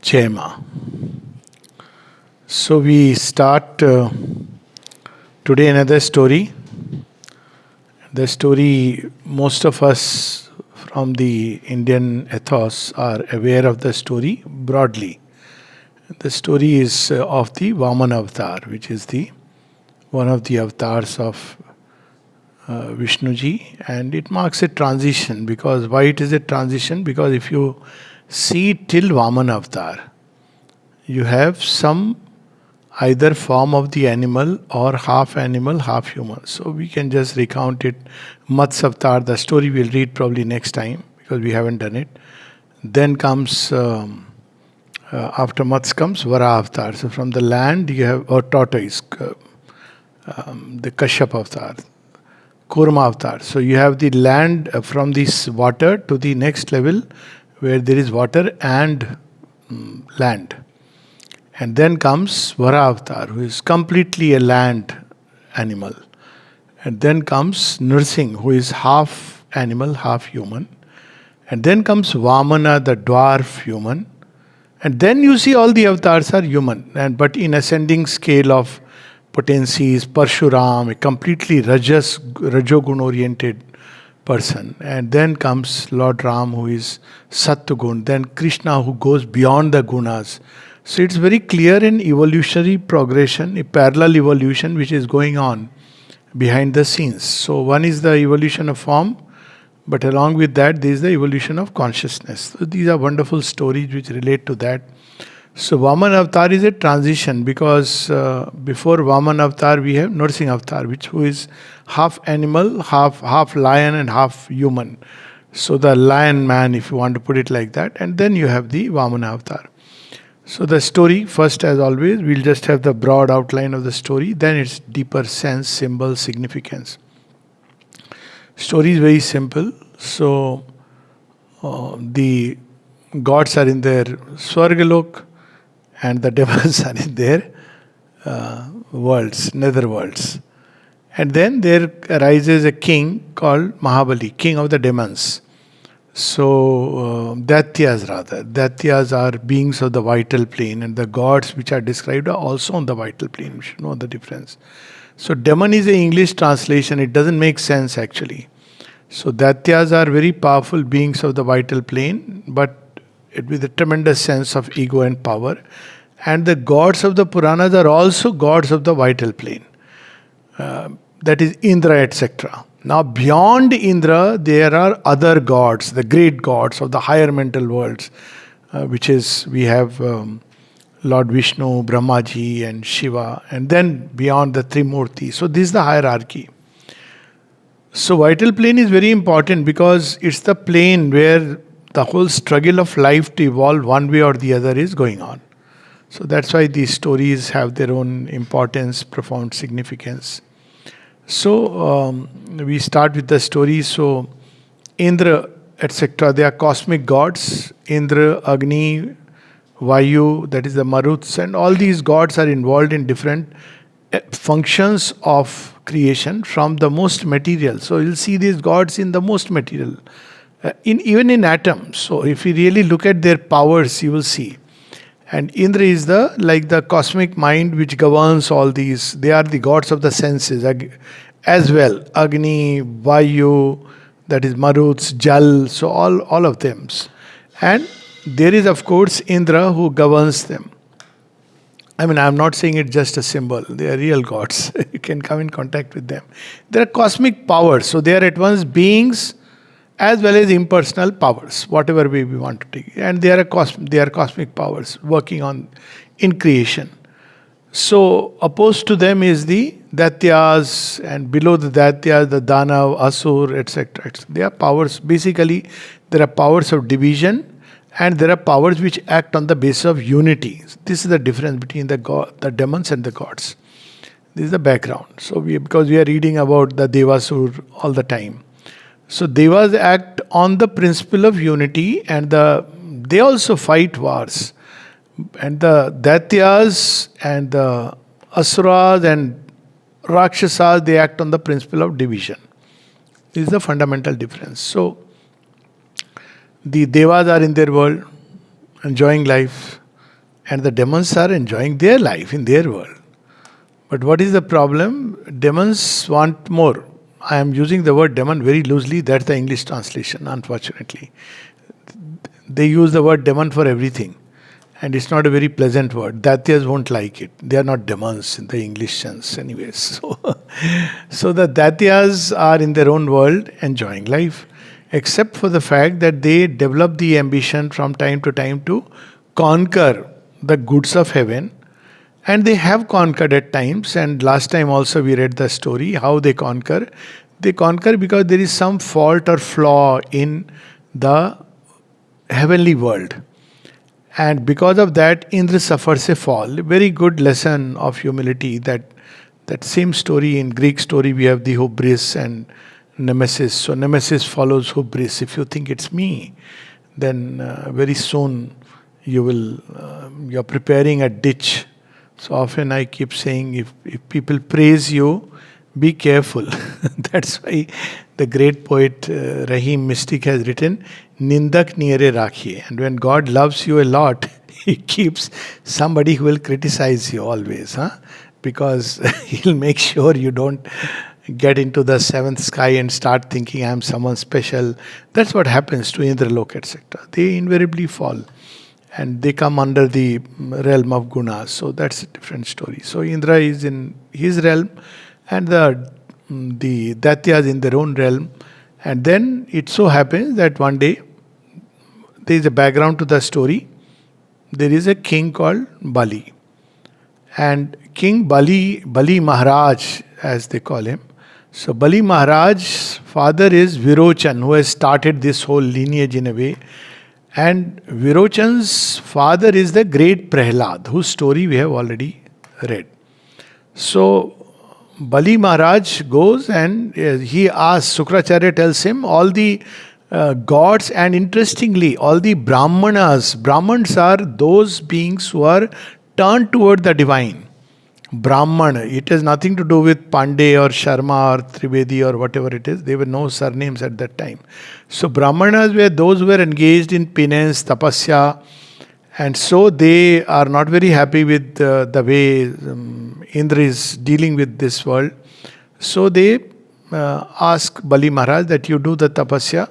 Chema. So we start today another story. The story, most of us from the Indian ethos are aware of the story broadly. The story is of the Vamana Avatar, which is the one of the avatars of Vishnuji, and it marks a transition. Because why it is a transition? Because if you see till Vamana Avatar, you have some either form of the animal, half human. So we can just recount it. Matsya Avatar, the story we'll read probably next time because we haven't done it. Then comes, after Matsya comes Vara Avatar. So from the land you have, or tortoise, the Kashyap Avatar, Kurma Avatar. So you have the land from this water to the next level where there is water and land. And then comes Vara Avatar, who is completely a land animal. And then comes Nursing, who is half animal, half human. And then comes Vamana, the dwarf human. And then you see all the avatars are human, but in ascending scale of potencies. Parshuram, a completely Rajogun oriented person. And then comes Lord Ram, who is Sattvagun. Then Krishna, who goes beyond the gunas. So it's very clear in evolutionary progression, a parallel evolution which is going on behind the scenes. So one is the evolution of form, but along with that, there is the evolution of consciousness. So these are wonderful stories which relate to that. So Vaman Avatar is a transition because before Vaman Avatar we have Nursing Avatar, who is half animal, half lion and half human. So the lion man, if you want to put it like that, and then you have the Vaman Avatar. So the story, first as always, we'll just have the broad outline of the story, then its deeper sense, symbol, significance. Story is very simple. So the gods are in their Swargalok and the devils are in their worlds, nether worlds. And then there arises a king called Mahabali, king of the demons. So, Daityas rather. Daityas are beings of the vital plane, and the gods which are described are also on the vital plane. We should know the difference. So, demon is an English translation. It doesn't make sense actually. So, Daityas are very powerful beings of the vital plane, but with a tremendous sense of ego and power. And the gods of the Puranas are also gods of the vital plane. That is Indra, etc. Now, beyond Indra, there are other gods, the great gods of the higher mental worlds, which is, we have Lord Vishnu, Brahmaji, and Shiva, and then beyond the Trimurti. So, this is the hierarchy. So, vital plane is very important because it's the plane where the whole struggle of life to evolve one way or the other is going on. So, that's why these stories have their own importance, profound significance. So, we start with the story. So, Indra, etc., they are cosmic gods. Indra, Agni, Vayu, that is the Maruts, and all these gods are involved in different functions of creation from the most material. So, you'll see these gods in the most material, even in atoms. So, if you really look at their powers, you will see. And Indra is the cosmic mind which governs all these. They are the gods of the senses as well. Agni, Vayu, that is Maruts, Jal, so all of them. And there is of course Indra who governs them. I mean, I'm not saying it's just a symbol. They are real gods. You can come in contact with them. They are cosmic powers. So they are at once beings as well as impersonal powers, whatever way we want to take. And they are cosmic powers working in creation. So opposed to them is the Daityas, and below the Daityas, the Danav, Asur, etc. They are powers. Basically, there are powers of division, and there are powers which act on the basis of unity. This is the difference between the demons and the gods. This is the background. So because we are reading about the Devasur all the time. So Devas act on the principle of unity, and they also fight wars. And the Daityas and the Asuras and Rakshasas, they act on the principle of division. This is the fundamental difference. So, the Devas are in their world, enjoying life. and the demons are enjoying their life in their world. But what is the problem? Demons want more. I am using the word demon very loosely, that's the English translation, unfortunately. They use the word demon for everything. And it's not a very pleasant word. Daityas won't like it. They are not demons in the English sense, anyways. So the Daityas are in their own world enjoying life, except for the fact that they develop the ambition from time to time to conquer the goods of heaven. And they have conquered at times. And last time also we read the story how they conquer. They conquer because there is some fault or flaw in the heavenly world. And because of that, Indra suffers a fall. A very good lesson of humility. That same story in Greek story, we have the hubris and nemesis. So nemesis follows hubris. If you think it's me, then very soon you're preparing a ditch. So often I keep saying, if people praise you, be careful. That's why the great poet Rahim Mystic has written, Nindak niyare rakhiye. And when God loves you a lot, He keeps somebody who will criticize you always. Because He'll make sure you don't get into the seventh sky and start thinking I am someone special. That's what happens to Indralok, etc. They invariably fall. And they come under the realm of gunas. So that's a different story. So Indra is in his realm, and the Daityas in their own realm. And then it so happens that one day, there is a background to the story. There is a king called Bali. And King Bali Maharaj, as they call him. So Bali Maharaj's father is Virochan, who has started this whole lineage in a way. And Virochan's father is the great Prahlad, whose story we have already read. So Bali Maharaj goes and he asks, Sukracharya tells him all the gods, and interestingly, all the Brahmanas. Brahmans are those beings who are turned toward the divine. Brahman, it has nothing to do with Pandey or Sharma or Trivedi or whatever it is. There were no surnames at that time. So Brahmanas were those who were engaged in penance, tapasya, and so they are not very happy with the way Indra is dealing with this world. So they ask Bali Maharaj that you do the tapasya.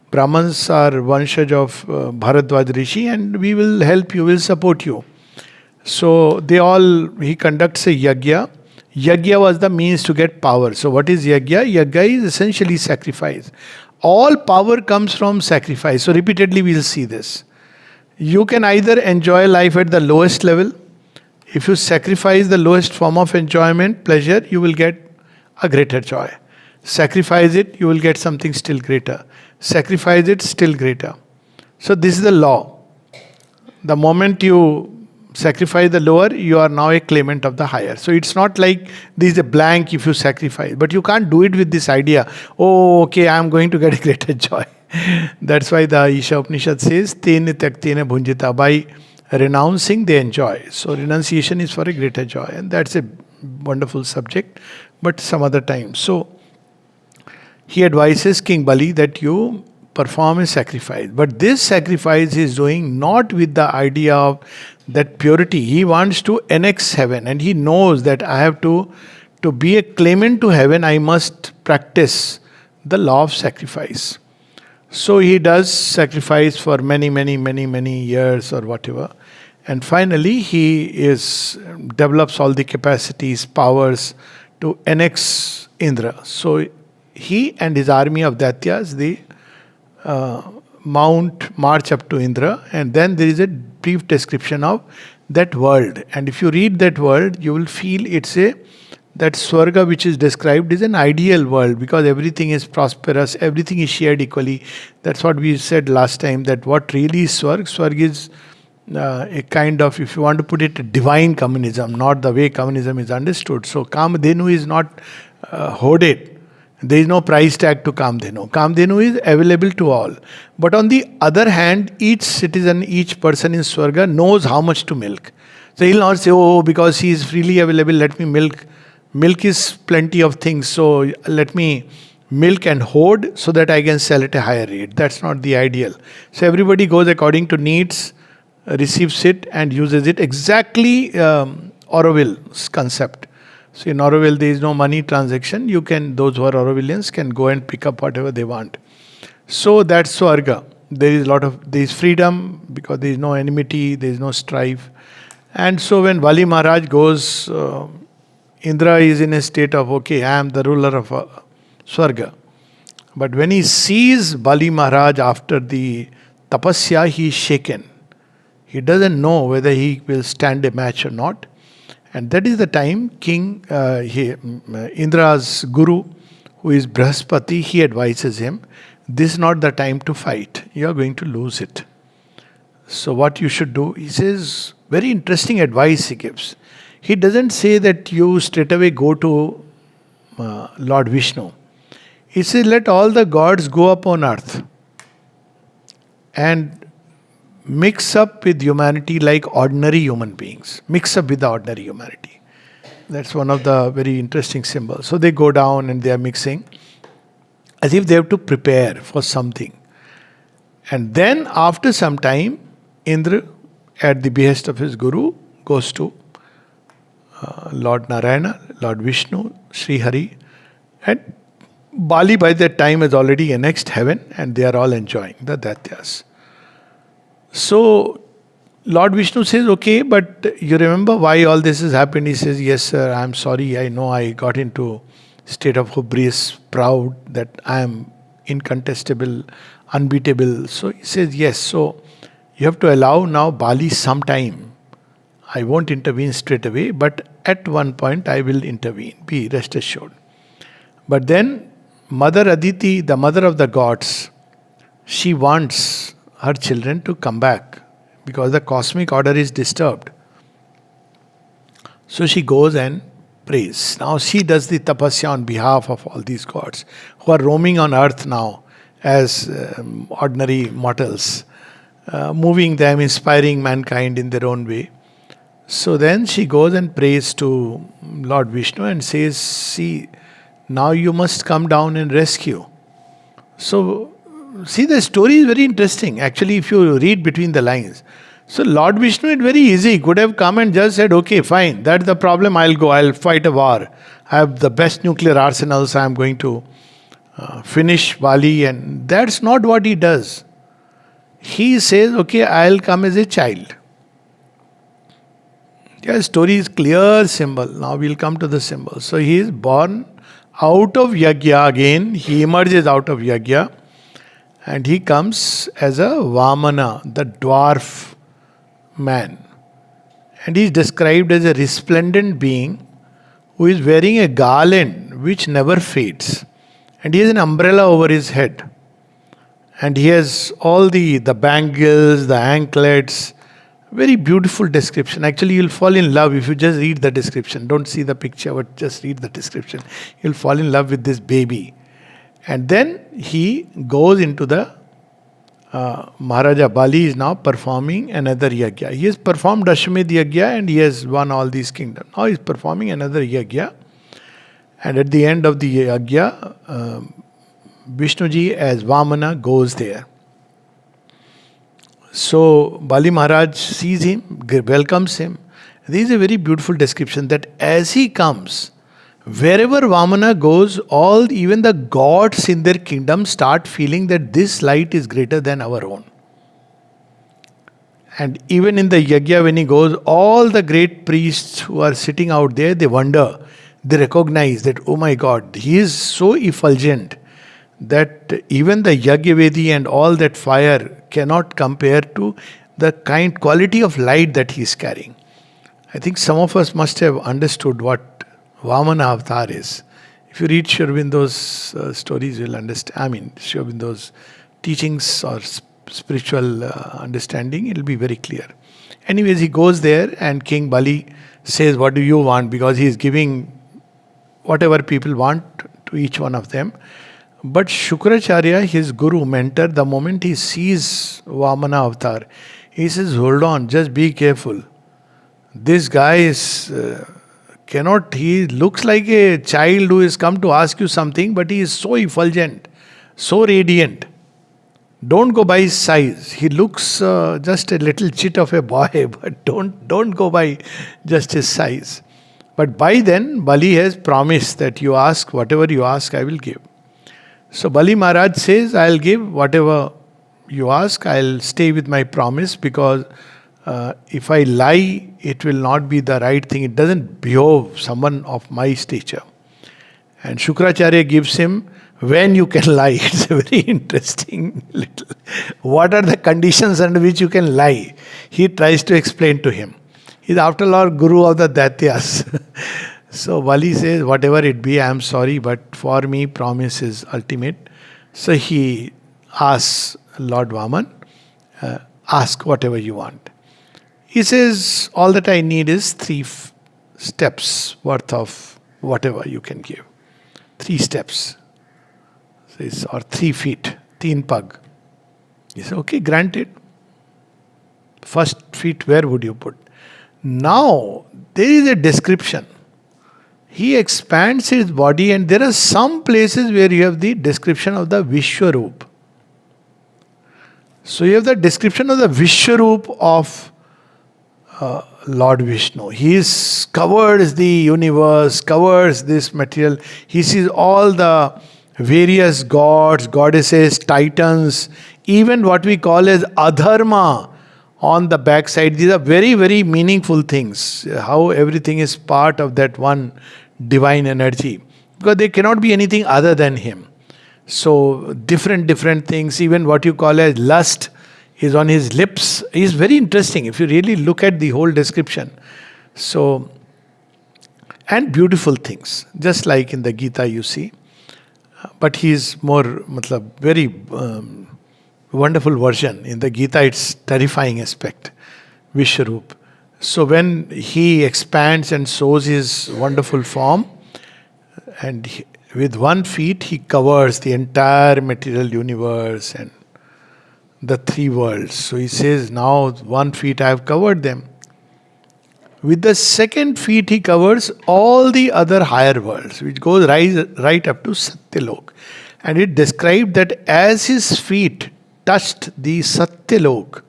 Brahmans are vanshaj of Bharadwaj Rishi, and we will help you, will support you. So he conducts a yagya. Yagya was the means to get power. So what is yagya? Yagya is essentially sacrifice. All power comes from sacrifice. So repeatedly we will see this. You can either enjoy life at the lowest level. If you sacrifice the lowest form of enjoyment, pleasure, you will get a greater joy. Sacrifice it, you will get something still greater. Sacrifice it, still greater. So this is the law. The moment you sacrifice the lower, you are now a claimant of the higher. So it's not like there is a blank if you sacrifice. But you can't do it with this idea, oh, okay, I am going to get a greater joy. That's why the Isha Upanishad says, Tene tyaktene bhunjita. By renouncing, they enjoy. So renunciation is for a greater joy. And that's a wonderful subject, but some other time. So he advises King Bali that you perform a sacrifice. But this sacrifice he is doing not with the idea of that purity. He wants to annex heaven, and he knows that I have to be a claimant to heaven, I must practice the law of sacrifice. So he does sacrifice for many years or whatever. And finally he develops all the capacities, powers to annex Indra. So he and his army of Daityas, they march up to Indra, and then there is a brief description of that world. And if you read that world, you will feel that Swarga which is described is an ideal world, because everything is prosperous, everything is shared equally. That's what we said last time, that what really is Swarg? Swarg is a kind of, if you want to put it, a divine communism, not the way communism is understood. So Kamdhenu is not hoarded. There is no price tag to Kamdhenu. Kamdhenu is available to all. But on the other hand, each citizen, each person in Swarga knows how much to milk. So he'll not say, oh, because he is freely available, let me milk. Milk is plenty of things, so let me milk and hoard so that I can sell at a higher rate. That's not the ideal. So everybody goes according to needs. receives it and uses it exactly Auroville's concept. So in Auroville there is no money transaction. You can, those who are Aurovillians can go and pick up whatever they want. So that's Swarga. There is freedom because there is no enmity, there is no strife. And so when Bali Maharaj goes, Indra is in a state of, okay, I am the ruler of Swarga. But when he sees Bali Maharaj after the tapasya, he is shaken. He doesn't know whether he will stand a match or not. And that is the time Indra's guru, who is Brahaspati, he advises him, this is not the time to fight. You are going to lose it. So what you should do, he says, very interesting advice he gives. He doesn't say that you straight away go to Lord Vishnu. He says, let all the gods go up on earth and mix up with humanity like ordinary human beings. Mix up with the ordinary humanity. That's one of the very interesting symbols. So they go down and they are mixing as if they have to prepare for something. And then after some time, Indra, at the behest of his guru, goes to Lord Narayana, Lord Vishnu, Sri Hari, and Bali by that time has already annexed heaven and they are all enjoying the Daityas. So Lord Vishnu says, okay, but you remember why all this has happened? He says, yes sir, I am sorry, I know I got into state of hubris, proud that I am incontestable, unbeatable. So he says, yes, so you have to allow now Bali some time. I won't intervene straight away, but at one point I will intervene, be rest assured. But then Mother Aditi, the mother of the gods, she wants her children to come back because the cosmic order is disturbed. So she goes and prays. Now she does the tapasya on behalf of all these gods who are roaming on earth now as ordinary mortals, moving them, inspiring mankind in their own way. So then she goes and prays to Lord Vishnu and says, see, now you must come down and rescue. So, see, the story is very interesting. Actually, if you read between the lines. So, Lord Vishnu is very easy. He could have come and just said, okay, fine, that's the problem, I'll go, I'll fight a war. I have the best nuclear arsenals, I'm going to finish Bali. And that's not what he does. He says, okay, I'll come as a child. Yeah, story is clear symbol. Now we'll come to the symbol. So he is born out of Yajna again. He emerges out of Yajna. And he comes as a Vamana, the dwarf man. And he is described as a resplendent being who is wearing a garland which never fades. And he has an umbrella over his head. And he has all the bangles, the anklets. Very beautiful description. Actually, you'll fall in love if you just read the description. Don't see the picture, but just read the description. You'll fall in love with this baby. And then he goes into the Maharaja Bali is now performing another yajna. He has performed Ashwamedh yajna and he has won all these kingdoms. Now he is performing another yajna. And at the end of the yajna, Vishnuji as Vamana goes there. So Bali Maharaj sees him, welcomes him. There is a very beautiful description that as he comes, wherever Vamana goes, even the gods in their kingdom start feeling that this light is greater than our own. And even in the yajna when he goes, all the great priests who are sitting out there, they wonder, they recognize that, oh my God, he is so effulgent that even the Yajna-vedi and all that fire cannot compare to the quality of light that he is carrying. I think some of us must have understood what Vamana Avatar is. If you read Sri Aurobindo's stories, you'll understand. I mean, Sri Aurobindo's teachings or spiritual understanding, it'll be very clear. Anyways, he goes there and King Bali says, what do you want? Because he is giving whatever people want to each one of them. But Shukracharya, his guru, mentor, the moment he sees Vamana Avatar, he says, hold on, just be careful. This guy is, he looks like a child who has come to ask you something, but he is so effulgent, so radiant. Don't go by his size. He looks just a little chit of a boy, but don't go by just his size. But by then, Bali has promised that you ask, whatever you ask, I will give. So Bali Maharaj says, I'll give whatever you ask, I'll stay with my promise, because if I lie, it will not be the right thing. It doesn't behove someone of my stature. And Shukracharya gives him, when you can lie. It's a very interesting little. What are the conditions under which you can lie? He tries to explain to him. He's after all Guru of the Daityas. So Bali says, whatever it be, I am sorry, but for me, promise is ultimate. So he asks Lord Vaman, ask whatever you want. He says, all that I need is 3 steps worth of whatever you can give. 3 steps. Says, or 3 feet, 3 pug. He says, okay, granted. First feet, where would you put? Now, there is a description. He expands his body, and there are some places where you have the description of the Vishwaroop. So you have the description of the Vishwaroop of Lord Vishnu. He covers the universe, covers this material. He sees all the various gods, goddesses, titans, even what we call as adharma on the backside. These are very, very meaningful things. How everything is part of that one divine energy. Because there cannot be anything other than him. So different things, even what you call as lust is on his lips. Is very interesting if you really look at the whole description. So, and beautiful things, just like in the Gita you see. But he is more, very wonderful version. In the Gita it's terrifying aspect, Vishwaroop. So when he expands and shows his wonderful form, and with 1 feet he covers the entire material universe and the 3 worlds. So he says, now 1 feet I have covered them. With the 2nd feet he covers all the other higher worlds, which goes right up to Satyalok. And it described that as his feet touched the Satyalok,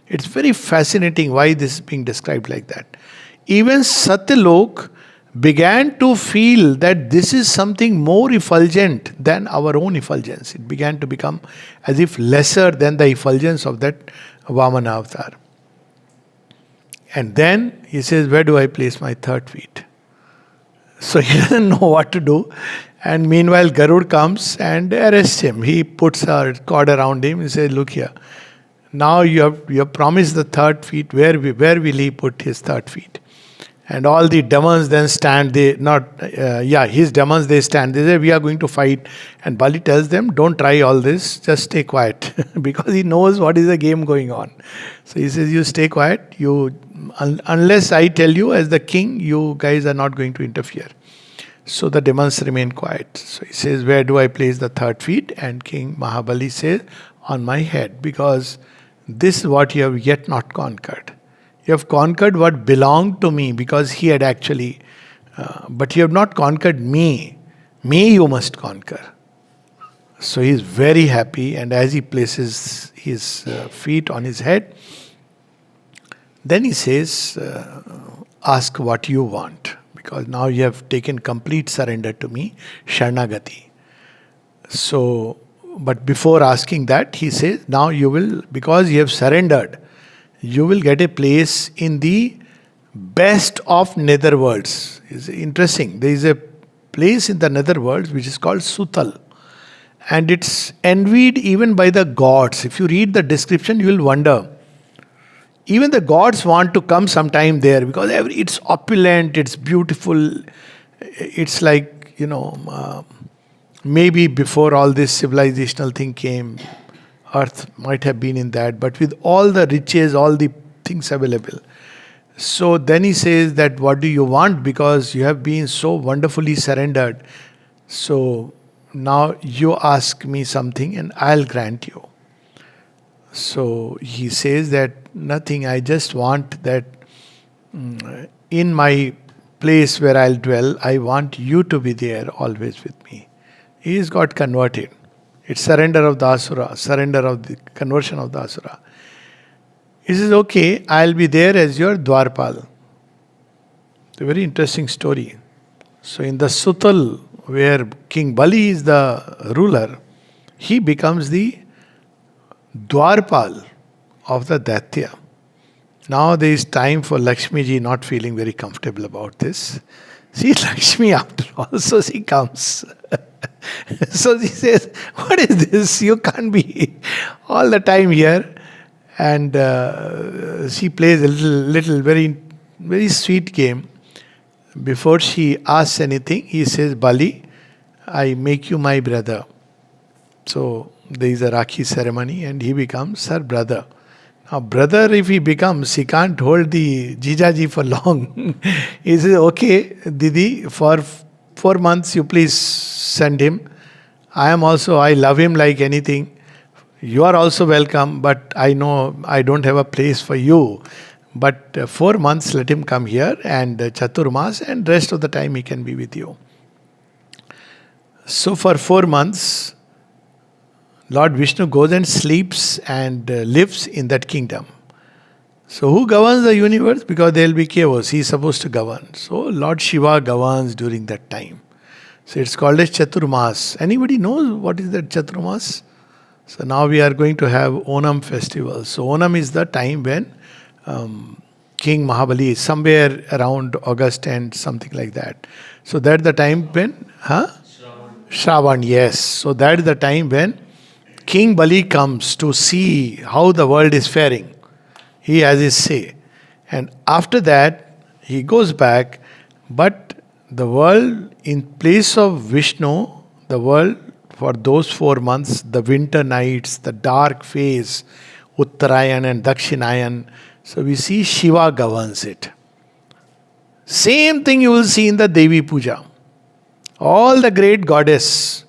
it's very fascinating why this is being described like that. Even Satyalok began to feel that this is something more effulgent than our own effulgence. It began to become as if lesser than the effulgence of that Vamana Avatar. And then he says, where do I place my 3rd feet? So he doesn't know what to do. And meanwhile, Garud comes and arrests him. He puts a cord around him. He says, look here. Now you have promised the 3rd feet. Where will he put his 3rd feet? And all the demons then stand. His demons, they stand. They say, we are going to fight. And Bali tells them, don't try all this. Just stay quiet. Because he knows what is the game going on. So he says, you stay quiet. Unless I tell you as the king, you guys are not going to interfere. So the demons remain quiet. So he says, where do I place the 3rd feet? And King Mahabali says, on my head. Because this is what you have yet not conquered. You have conquered what belonged to me, because he had actually, but you have not conquered me. Me you must conquer. So he is very happy, and as he places his feet on his head, then he says, ask what you want, because now you have taken complete surrender to me, Sharnagati. So, but before asking that, he says, now you will, because you have surrendered, you will get a place in the best of netherworlds. It's interesting. There is a place in the netherworlds which is called Sutal. And it's envied even by the gods. If you read the description, you will wonder. Even the gods want to come sometime there, because it's opulent, it's beautiful. It's like, maybe before all this civilizational thing came, Earth might have been in that, but with all the riches, all the things available. So then he says that, what do you want? Because you have been so wonderfully surrendered. So now you ask me something and I'll grant you. So he says that, nothing, I just want that in my place where I'll dwell, I want you to be there always with me. He's got converted. It's surrender of the asura, surrender of the conversion of the asura. He says, okay, I'll be there as your Dwarpal. It's a very interesting story. So in the Sutal, where King Bali is the ruler, he becomes the Dwarpal of the Daitya. Now there is time for Lakshmi ji not feeling very comfortable about this. See, Lakshmi after all, so she comes. So she says, what is this? You can't be all the time here. And she plays a little very, very sweet game. Before she asks anything, he says, Bali, I make you my brother. So there is a Rakhi ceremony and he becomes her brother. Now, brother, if he becomes, he can't hold the Jijaji for long. He says, okay, Didi, for 4 months you please send him. I love him like anything. You are also welcome, but I know I don't have a place for you. But 4 months let him come here and Chaturmas, and rest of the time he can be with you. So for 4 months, Lord Vishnu goes and sleeps and lives in that kingdom. So who governs the universe? Because there will be chaos. He is supposed to govern. So Lord Shiva governs during that time. So it's called as Chaturmas. Anybody knows what is that Chaturmas? So now we are going to have Onam festival. So Onam is the time when King Mahabali is somewhere around August and something like that. So that's the time when, Shravan, yes. So that is the time when King Bali comes to see how the world is faring. He has his say. And after that, he goes back, but the world, in place of Vishnu, the world for those 4 months, the winter nights, the dark phase, Uttarayan and Dakshinayan, so we see Shiva governs it. Same thing you will see in the Devi Puja. All the great goddess,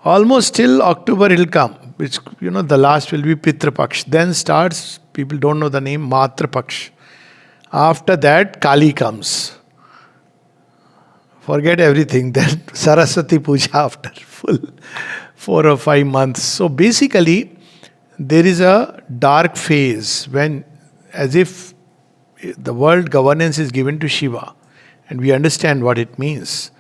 almost till October it will come, which, the last will be Pitra Paksh. Then starts, people don't know the name, Matra Paksh. After that, Kali comes. Forget everything. Then Saraswati Puja after full 4 or 5 months. So basically, there is a dark phase when, as if the world governance is given to Shiva, and we understand what it means.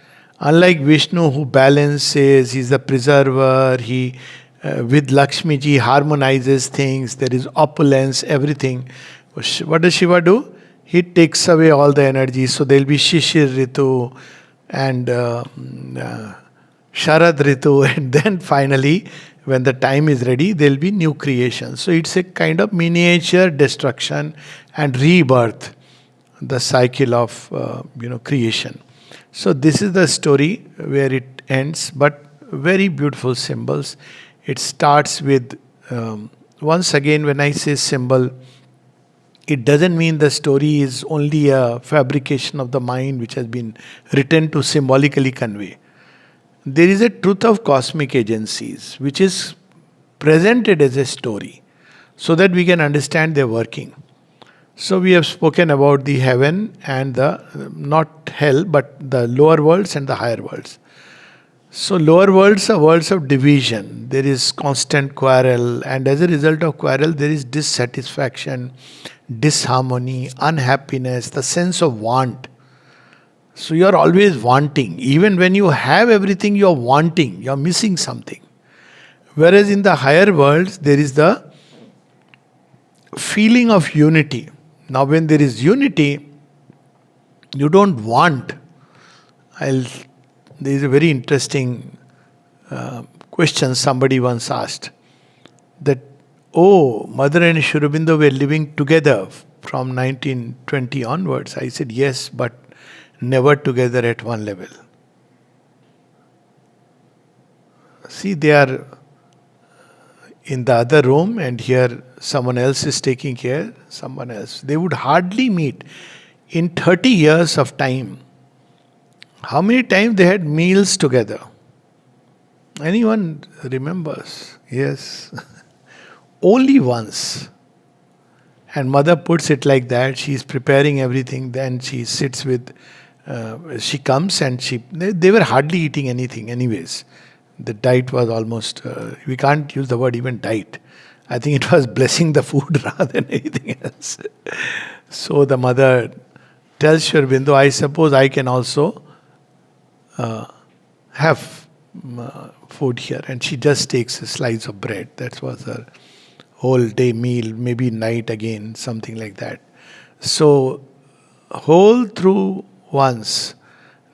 Unlike Vishnu, who balances, he's the preserver, he with Lakshmi ji harmonizes things, there is opulence, everything. What does Shiva do? He takes away all the energy. So there will be Shishir Ritu and Sharad Ritu, and then finally, when the time is ready, there will be new creation. So it's a kind of miniature destruction and rebirth, the cycle of creation. So this is the story where it ends, but very beautiful symbols. It starts with, once again, when I say symbol, it doesn't mean the story is only a fabrication of the mind which has been written to symbolically convey. There is a truth of cosmic agencies which is presented as a story so that we can understand their working. So we have spoken about the heaven and the, not hell, but the lower worlds and the higher worlds. So lower worlds are worlds of division. There is constant quarrel, and as a result of quarrel, there is dissatisfaction, disharmony, unhappiness, the sense of want. So you are always wanting. Even when you have everything, you are wanting. You are missing something. Whereas in the higher worlds, there is the feeling of unity. Now when there is unity, you don't want. There is a very interesting question somebody once asked. That, Mother and Sri Aurobindo were living together from 1920 onwards. I said, yes, but never together at one level. See, they are in the other room and here someone else is taking care, someone else. They would hardly meet. In 30 years of time, how many times they had meals together? Anyone remembers? Yes. Only once. And mother puts it like that. She is preparing everything. Then she sits with, she comes and they were hardly eating anything anyways. The diet was almost, we can't use the word even diet. I think it was blessing the food rather than anything else. So the mother tells Shri Aurobindo, I suppose I can also have food here. And she just takes a slice of bread. That was her whole day meal, maybe night again, something like that. So, whole through once,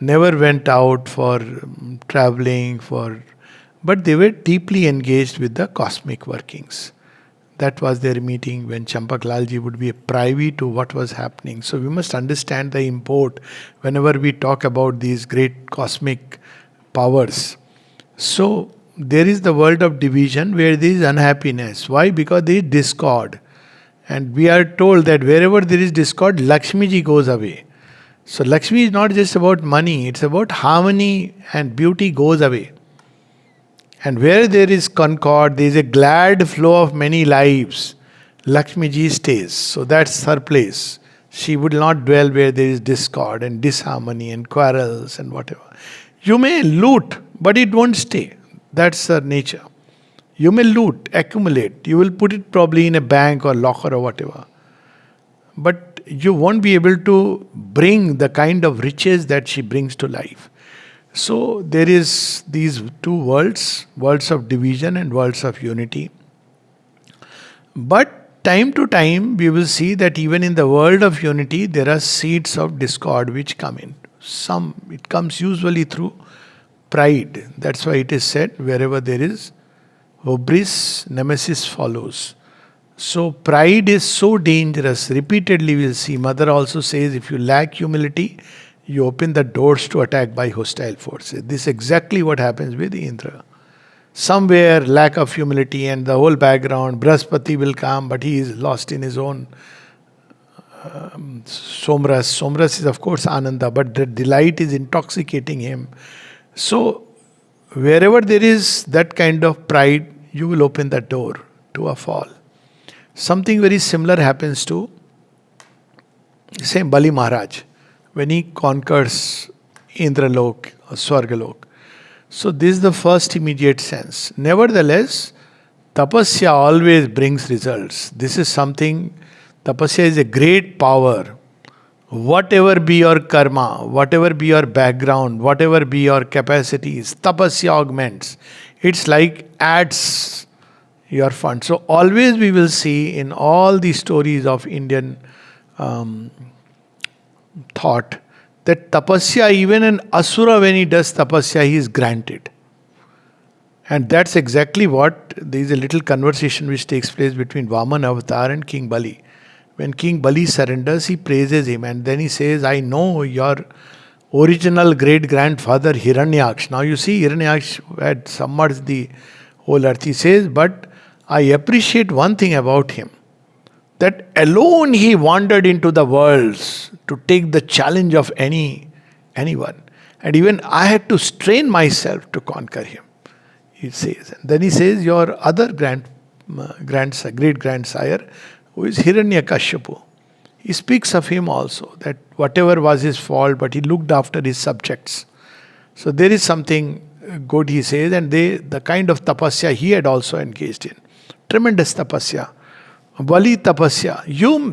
never went out for traveling, but they were deeply engaged with the cosmic workings. That was their meeting when Champaklalji would be privy to what was happening. So we must understand the import whenever we talk about these great cosmic powers. So there is the world of division where there is unhappiness. Why? Because there is discord. And we are told that wherever there is discord, Lakshmi ji goes away. So Lakshmi is not just about money, it's about harmony and beauty goes away. And where there is concord, there is a glad flow of many lives. Lakshmi ji stays. So that's her place. She would not dwell where there is discord and disharmony and quarrels and whatever. You may loot, but it won't stay. That's her nature. You may loot, accumulate. You will put it probably in a bank or locker or whatever. But you won't be able to bring the kind of riches that she brings to life. So there is these two worlds, worlds of division and worlds of unity. But time to time we will see that even in the world of unity there are seeds of discord which come in. It comes usually through pride. That's why it is said wherever there is hubris, nemesis follows. So pride is so dangerous. Repeatedly we'll see. Mother also says if you lack humility, you open the doors to attack by hostile forces. This is exactly what happens with Indra. Somewhere lack of humility and the whole background, Brahaspati will come, but he is lost in his own somras. Somras is of course Ananda, but the delight is intoxicating him. So wherever there is that kind of pride, you will open the door to a fall. Something very similar happens to, say, Bali Maharaj, when he conquers Indralok or Swargalok. So this is the first immediate sense. Nevertheless, tapasya always brings results. This is something, tapasya is a great power. Whatever be your karma, whatever be your background, whatever be your capacities, tapasya augments. It's like adds your fund. So always we will see in all the stories of Indian thought that tapasya, even an asura when he does tapasya, he is granted. And that's exactly what, there is a little conversation which takes place between Vamana Avatar and King Bali. When King Bali surrenders, he praises him and then he says, I know your original great-grandfather Hiranyaksh. Now you see, Hiranyaksh had submerged the whole earth. He says, but I appreciate one thing about him, that alone he wandered into the worlds to take the challenge of anyone. And even I had to strain myself to conquer him, he says. And then he says, your other great-grandsire, who is Hiranyakashipu, he speaks of him also, that whatever was his fault, but he looked after his subjects. So there is something good, he says, and the kind of tapasya he had also engaged in. Tremendous tapasya. Bali tapasya.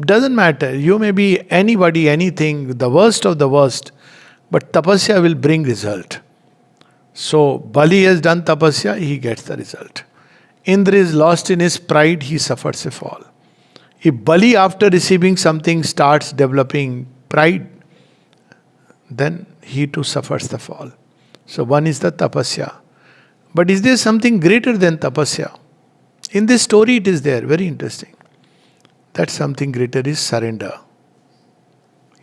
Doesn't matter. You may be anybody, anything, the worst of the worst, but tapasya will bring result. So Bali has done tapasya, he gets the result. Indra is lost in his pride, he suffers a fall. If Bali after receiving something starts developing pride, then he too suffers the fall. So one is the tapasya. But is there something greater than tapasya? In this story it is there, very interesting. That something greater is surrender.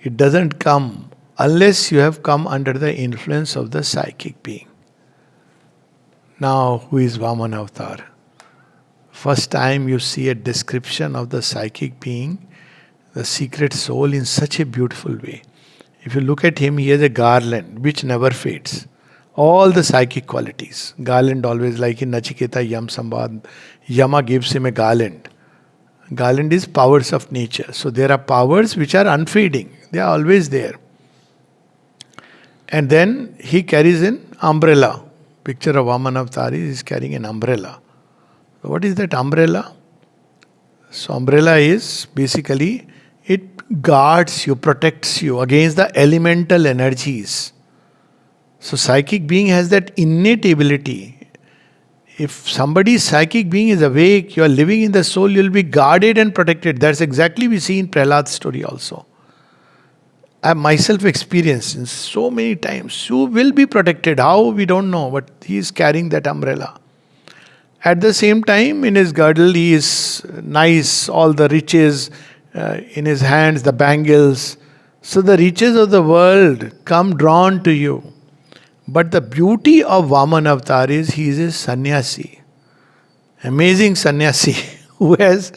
It doesn't come unless you have come under the influence of the psychic being. Now, who is Vamana Avatar? First time you see a description of the psychic being, the secret soul in such a beautiful way. If you look at him, he has a garland which never fades. All the psychic qualities. Garland always, like in Nachiketa Yam Sambad, Yama gives him a garland. Garland is powers of nature. So there are powers which are unfading. They are always there. And then he carries an umbrella, picture of Vamana Avatar is he's carrying an umbrella. So what is that umbrella? So umbrella is basically, it guards you, protects you against the elemental energies. So psychic being has that innate ability. If somebody's psychic being is awake, you are living in the soul, you'll be guarded and protected. That's exactly we see in Prahlad's story also. I myself experienced in so many times. You will be protected. How? We don't know, but he is carrying that umbrella. At the same time, in his girdle, he is nice, all the riches, in his hands, the bangles. So the riches of the world come drawn to you. But the beauty of Vamana Avatar is he is a sannyasi. Amazing sannyasi who has,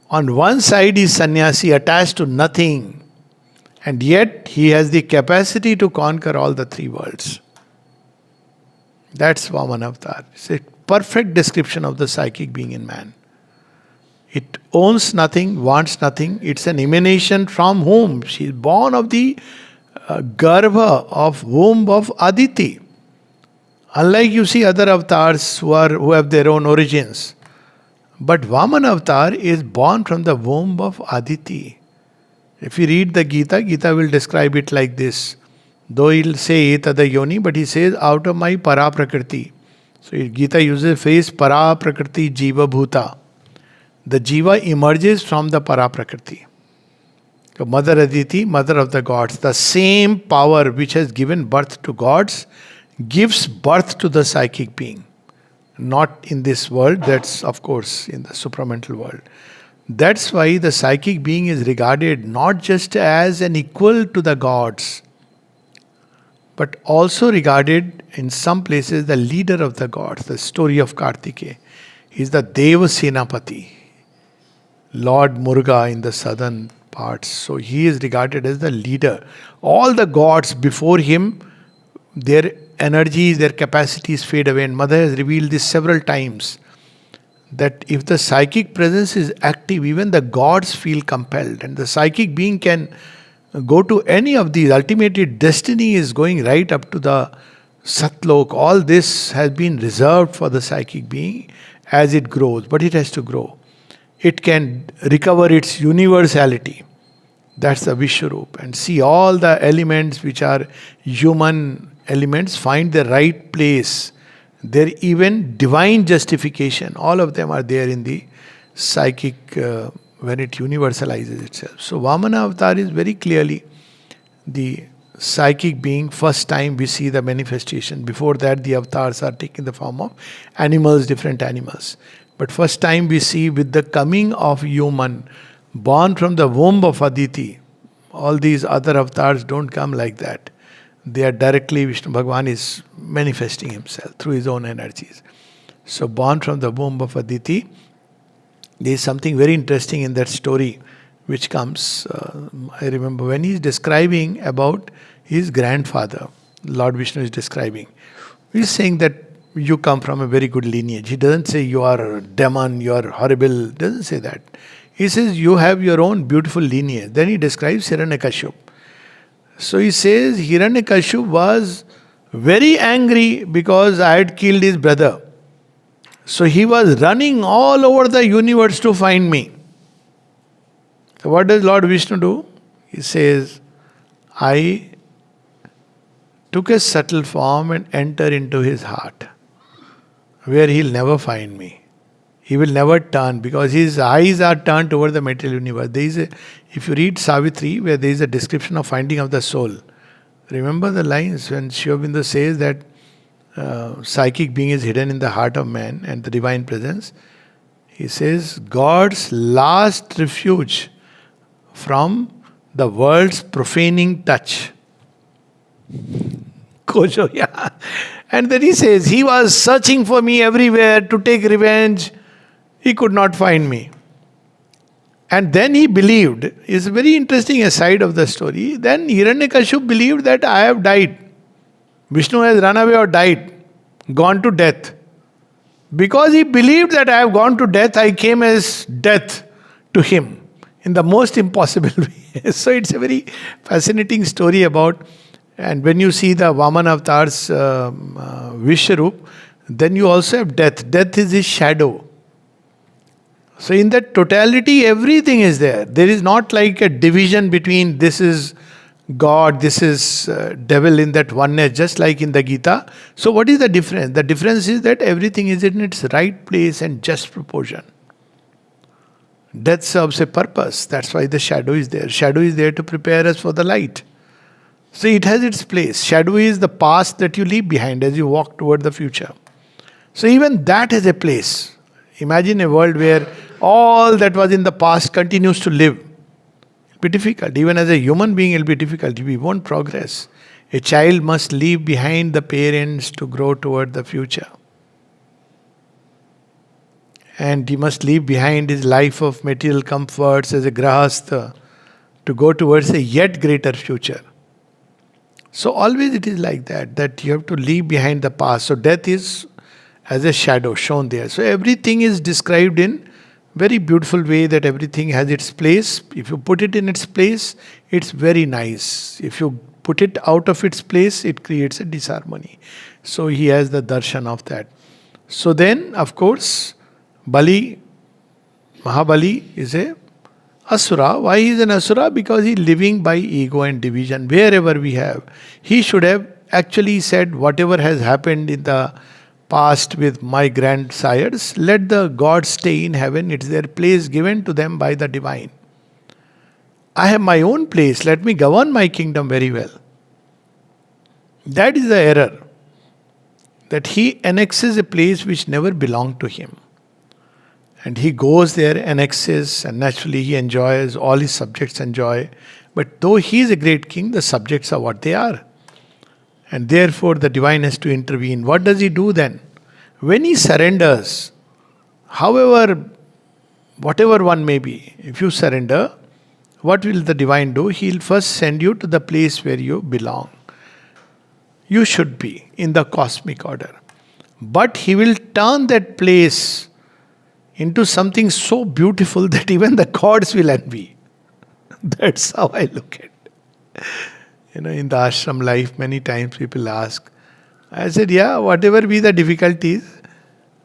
on one side is sannyasi attached to nothing. And yet he has the capacity to conquer all the three worlds. That's Vamana Avatar. It's a perfect description of the psychic being in man. It owns nothing, wants nothing. It's an emanation from whom? She is born of the Garbha of womb of Aditi. Unlike you see other avatars who have their own origins. But Vamana Avatar is born from the womb of Aditi. If you read the Gita, Gita will describe it like this. Though he'll say Etada Yoni, but he says out of my Para Prakriti. So Gita uses the phrase Para Prakriti Jiva Bhuta. The Jiva emerges from the Para Prakriti. So Mother Aditi, mother of the gods. The same power which has given birth to gods gives birth to the psychic being. Not in this world, that's of course in the supramental world. That's why the psychic being is regarded not just as an equal to the gods, but also regarded in some places the leader of the gods. The story of Kartikeya. He is the Deva Senapati, Lord Muruga in the southern parts. So he is regarded as the leader. All the gods before him, their energies, their capacities fade away. And Mother has revealed this several times. That if the psychic presence is active, even the gods feel compelled. And the psychic being can go to any of these. Ultimately, destiny is going right up to the Satlok. All this has been reserved for the psychic being as it grows. But it has to grow. It can recover its universality. That's the Vishwarup. And see all the elements which are human elements find the right place. Their even divine justification, all of them are there in the psychic when it universalizes itself. So Vamana Avatar is very clearly the psychic being. First time we see the manifestation. Before that the avatars are taking the form of animals, different animals. But first time we see with the coming of human, born from the womb of Aditi. All these other avatars don't come like that. They are directly, Vishnu Bhagavan is manifesting himself through his own energies. So born from the womb of Aditi, there is something very interesting in that story which comes. I remember when he is describing about his grandfather, Lord Vishnu is describing. He is saying that you come from a very good lineage. He doesn't say you are a demon, you are horrible. He doesn't say that. He says you have your own beautiful lineage. Then he describes Hiranyakashipu. So he says Hiranyakashipu was very angry because I had killed his brother. So he was running all over the universe to find me. So what does Lord Vishnu do? He says, I took a subtle form and enter into his heart, where he'll never find me. He will never turn because his eyes are turned toward the material universe. There is if you read Savitri, where there is a description of finding of the soul, remember the lines when Sri Aurobindo says that psychic being is hidden in the heart of man and the divine presence. He says, God's last refuge from the world's profaning touch. Kojo, yeah. And then he says, he was searching for me everywhere to take revenge. He could not find me. And then he believed. It's a very interesting aside of the story. Then Hiranyakashipu believed that I have died. Vishnu has run away or died, gone to death. Because he believed that I have gone to death, I came as death to him in the most impossible way. So it's a very fascinating story about And when you see the Vamana Avatar's Vishwarup, then you also have death. Death is his shadow. So in that totality, everything is there. There is not like a division between this is God, this is devil in that oneness, just like in the Gita. So what is the difference? The difference is that everything is in its right place and just proportion. Death serves a purpose. That's why the shadow is there. Shadow is there to prepare us for the light. So it has its place. Shadow is the past that you leave behind as you walk toward the future. So even that has a place. Imagine a world where all that was in the past continues to live. It'll be difficult. Even as a human being, it'll be difficult. We won't progress. A child must leave behind the parents to grow toward the future. And he must leave behind his life of material comforts as a grahastha to go towards a yet greater future. So always it is like that you have to leave behind the past. So death is as a shadow shown there. So everything is described in very beautiful way, that everything has its place. If you put it in its place, it's very nice. If you put it out of its place, it creates a disharmony. So he has the darshan of that. So then, of course, Bali, Mahabali is a Asura. Why he is an Asura? Because he is living by ego and division. Wherever we have, he should have actually said, whatever has happened in the past with my grandsires, let the gods stay in heaven. It's their place given to them by the divine. I have my own place. Let me govern my kingdom very well. That is the error. That he annexes a place which never belonged to him. And he goes there, annexes, and naturally he enjoys, all his subjects enjoy. But though he is a great king, the subjects are what they are. And therefore the divine has to intervene. What does he do then? When he surrenders, however, whatever one may be, if you surrender, what will the divine do? He'll first send you to the place where you belong. You should be in the cosmic order. But he will turn that place into something so beautiful that even the gods will envy. That's how I look at it. In the ashram life, many times people ask. I said, yeah, whatever be the difficulties,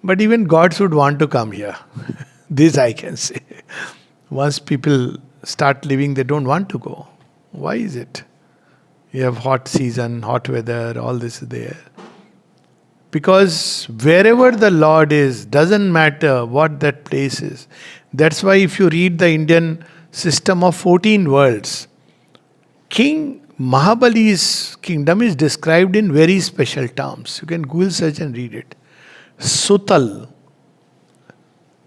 but even gods would want to come here. This I can say. Once people start living, they don't want to go. Why is it? You have hot season, hot weather, all this is there. Because wherever the Lord is, doesn't matter what that place is. That's why if you read the Indian system of 14 worlds, King Mahabali's kingdom is described in very special terms. You can Google search and read it. Sutal.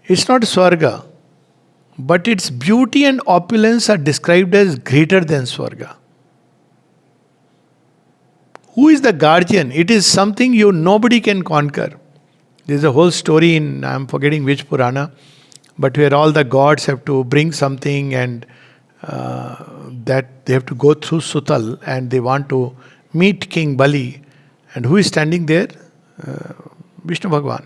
It's not Swarga, but its beauty and opulence are described as greater than Swarga. Who is the guardian? It is something nobody can conquer. There's a whole story in, I'm forgetting which Purana, but where all the gods have to bring something and that they have to go through Sutal and they want to meet King Bali. And who is standing there? Vishnu Bhagavan.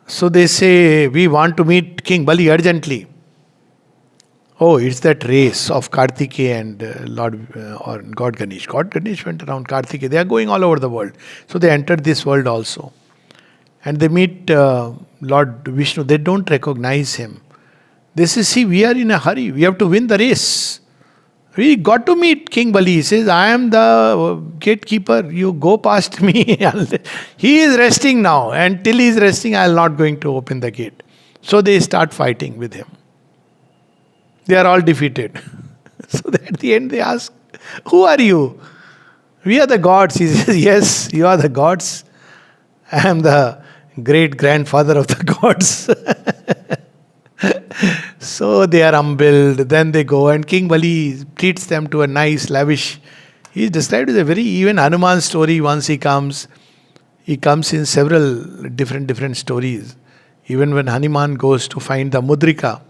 So they say, we want to meet King Bali urgently. Oh, it's that race of Kartikeya and Lord or God Ganesh. God Ganesh went around Kartikeya. They are going all over the world. So they entered this world also. And they meet Lord Vishnu. They don't recognize him. They say, see, we are in a hurry. We have to win the race. We got to meet King Bali. He says, I am the gatekeeper. You go past me. He is resting now. And till he is resting, I am not going to open the gate. So they start fighting with him. They are all defeated. So at the end they ask, who are you? We are the gods. He says, yes, you are the gods. I am the great grandfather of the gods. So they are humbled. Then they go and King Bali treats them to a nice, lavish. He is described as a very, even Hanuman story. Once he comes in several different stories. Even when Hanuman goes to find the mudrika,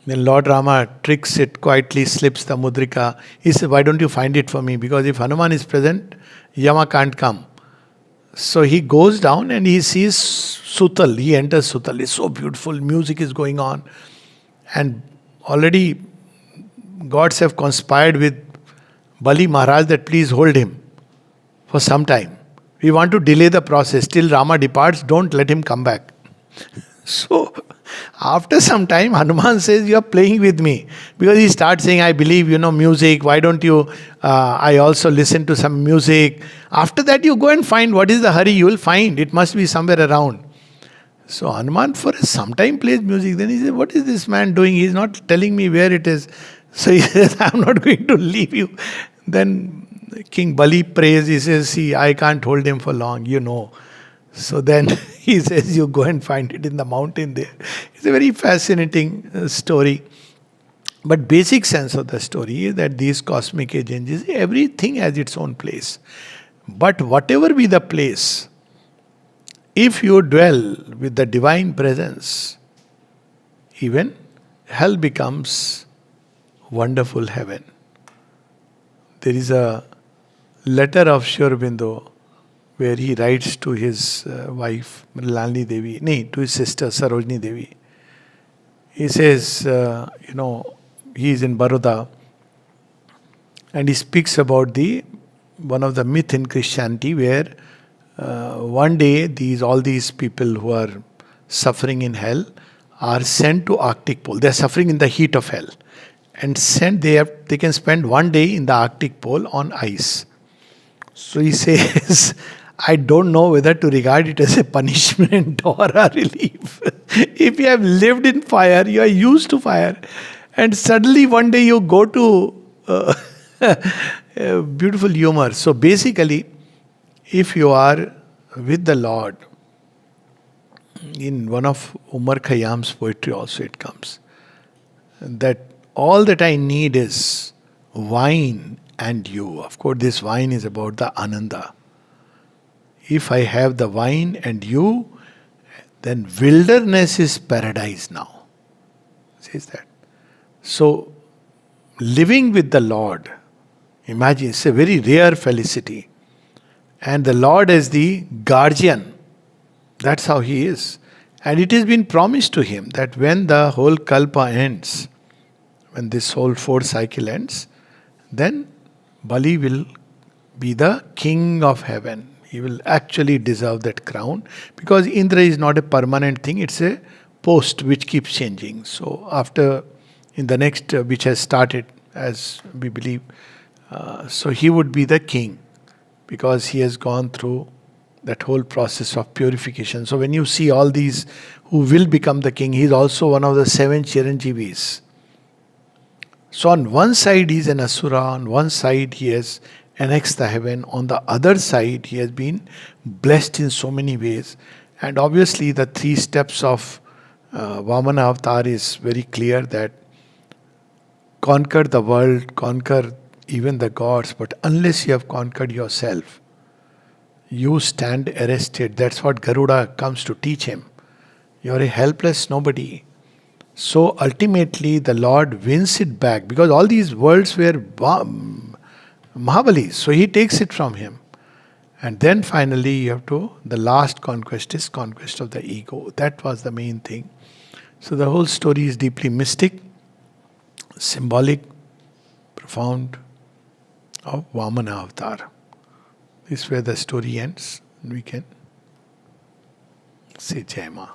then Lord Rama tricks it, quietly slips the mudrika. He says, why don't you find it for me? Because if Hanuman is present, Yama can't come. So he goes down and he sees Sutal. He enters Sutal. It's so beautiful. Music is going on. And already gods have conspired with Bali Maharaj that please hold him for some time. We want to delay the process till Rama departs, don't let him come back. So, after some time, Hanuman says, you are playing with me. Because he starts saying, I believe, music. Why don't you, I also listen to some music. After that, you go and find what is the hurry. You will find. It must be somewhere around. So, Hanuman for some time plays music. Then he says, what is this man doing? He is not telling me where it is. So, he says, I am not going to leave you. Then King Bali prays. He says, see, I can't hold him for long. So then he says, you go and find it in the mountain there. It's a very fascinating story. But basic sense of the story is that these cosmic agencies, everything has its own place. But whatever be the place, if you dwell with the divine presence, even hell becomes wonderful heaven. There is a letter of Sri Aurobindo where he writes to his wife, Mrilalini Devi, to his sister, Sarojini Devi. He says, he is in Baroda and he speaks about one of the myth in Christianity where one day all these people who are suffering in hell are sent to Arctic Pole. They are suffering in the heat of hell. And they can spend one day in the Arctic Pole on ice. So he says, I don't know whether to regard it as a punishment or a relief. If you have lived in fire, you are used to fire, and suddenly one day you go to beautiful humor. So basically, if you are with the Lord, in one of Umar Khayyam's poetry also it comes, that all that I need is wine and you. Of course, this wine is about the Ananda. If I have the wine and you, then wilderness is paradise now. Says that. So, living with the Lord, imagine, it's a very rare felicity. And the Lord as the guardian, that's how He is. And it has been promised to Him that when the whole Kalpa ends, when this whole 4th cycle ends, then Bali will be the king of heaven. He will actually deserve that crown, because Indra is not a permanent thing, it's a post which keeps changing. So after, in the next, which has started as we believe, so he would be the king because he has gone through that whole process of purification. So when you see all these who will become the king, he is also one of the 7 Chiranjeevis. So on one side he is an Asura, on one side he has annexed the heaven, on the other side he has been blessed in so many ways. And obviously the 3 steps of Vamana Avatar is very clear, that conquer the world, conquer even the gods, but unless you have conquered yourself, you stand arrested. That's what Garuda comes to teach him. You are a helpless nobody. So ultimately the Lord wins it back, because all these worlds were Mahabali. So he takes it from him. And then finally you have to, the last conquest is conquest of the ego. That was the main thing. So the whole story is deeply mystic, symbolic, profound, of Vamana Avatar. This is where the story ends. We can say Jai Ma.